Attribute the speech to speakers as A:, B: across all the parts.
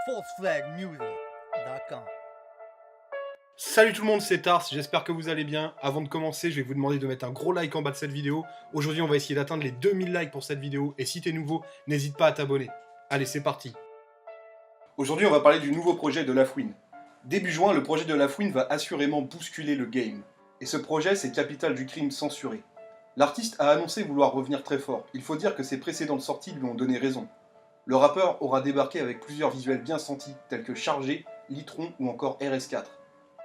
A: falseflagmusic.com.
B: Salut tout le monde, c'est Tars, j'espère que vous allez bien. Avant de commencer, je vais vous demander de mettre un gros like en bas de cette vidéo. Aujourd'hui, on va essayer d'atteindre les 2000 likes pour cette vidéo. Et si t'es nouveau, n'hésite pas à t'abonner. Allez, c'est parti. Aujourd'hui, on va parler du nouveau projet de Lafouine. Début juin, le projet de Lafouine va assurément bousculer le game. Et ce projet, c'est Capitale du Crime censuré. L'artiste a annoncé vouloir revenir très fort. Il faut dire que ses précédentes sorties lui ont donné raison. Le rappeur aura débarqué avec plusieurs visuels bien sentis, tels que Chargé, Litron ou encore RS4.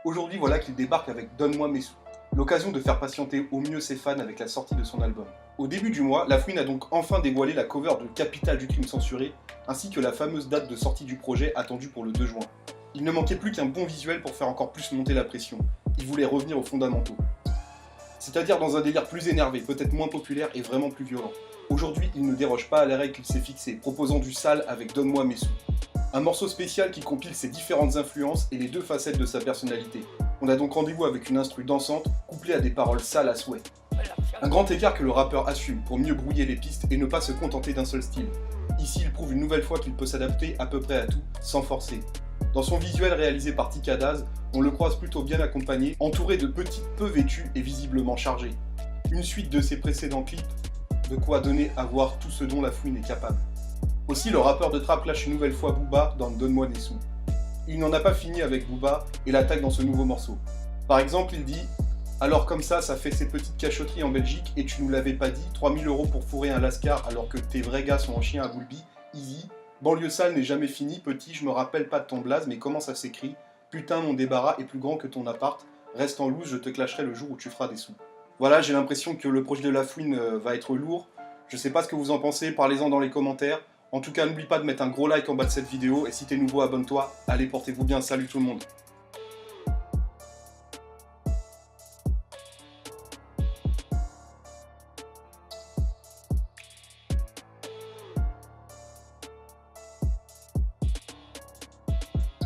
B: Aujourd'hui, voilà qu'il débarque avec Donne-moi mes sous. L'occasion de faire patienter au mieux ses fans avec la sortie de son album. Au début du mois, Lafouine a donc enfin dévoilé la cover de Capitale du Crime censuré, ainsi que la fameuse date de sortie du projet attendue pour le 2 juin. Il ne manquait plus qu'un bon visuel pour faire encore plus monter la pression. Il voulait revenir aux fondamentaux. C'est-à-dire dans un délire plus énervé, peut-être moins populaire et vraiment plus violent. Aujourd'hui, il ne déroge pas à la règle qu'il s'est fixée, proposant du sale avec Donne-moi mes sous. Un morceau spécial qui compile ses différentes influences et les deux facettes de sa personnalité. On a donc rendez-vous avec une instru dansante, couplée à des paroles sales à souhait. Un grand écart que le rappeur assume pour mieux brouiller les pistes et ne pas se contenter d'un seul style. Ici, il prouve une nouvelle fois qu'il peut s'adapter à peu près à tout, sans forcer. Dans son visuel réalisé par Tika Daz, on le croise plutôt bien accompagné, entouré de petites peu vêtues et visiblement chargées. Une suite de ses précédents clips, de quoi donner à voir tout ce dont Lafouine est capable. Aussi, le rappeur de trap lâche une nouvelle fois Booba dans Donne-moi des sous. Il n'en a pas fini avec Booba et l'attaque dans ce nouveau morceau. Par exemple, il dit « Alors comme ça fait ses petites cachotteries en Belgique et tu nous l'avais pas dit, 3000 € pour fourrer un lascar alors que tes vrais gars sont en chien à Boulby, easy. Banlieue sale n'est jamais fini, petit, je me rappelle pas de ton blaze, mais comment ça s'écrit? Putain, mon débarras est plus grand que ton appart, reste en loose, je te clasherai le jour où tu feras des sous. » Voilà, j'ai l'impression que le projet de Lafouine va être lourd. Je sais pas ce que vous en pensez, parlez-en dans les commentaires. En tout cas, n'oublie pas de mettre un gros like en bas de cette vidéo, et si t'es nouveau, abonne-toi. Allez, portez-vous bien, salut tout le monde.